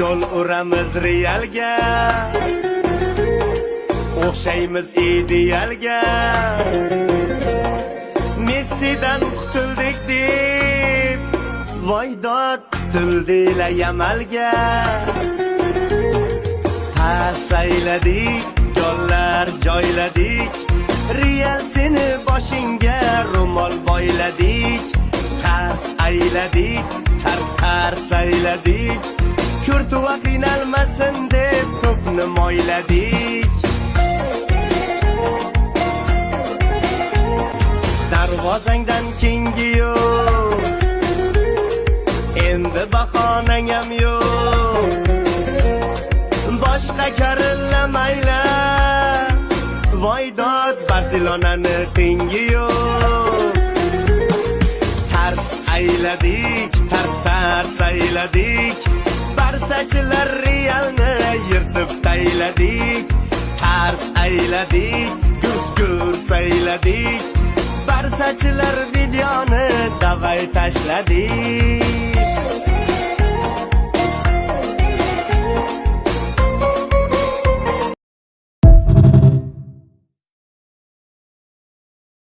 Yo'l uramiz realga, o'xshaymiz idealga. Messidan qutuldik deb voydod tutildilar yamalga. Tasayladik, gollar joyladik, Real seni boshingga ro'mol boyladik. Tars ayladik, tars ayladik, Kurtuva qiynalmasin deb to'pni moyladik. Darvozangdan kengi yo'q, endi bahonang ham yo'q. Boshqa karillamayla, voydod Barselonani tengi yo'q. Tars ayladik, tars ayladik, Barsachilar Realni yirtib tayladik. Tars ayladik, gurs ayladik, Barsachilar videoni davay tashladik.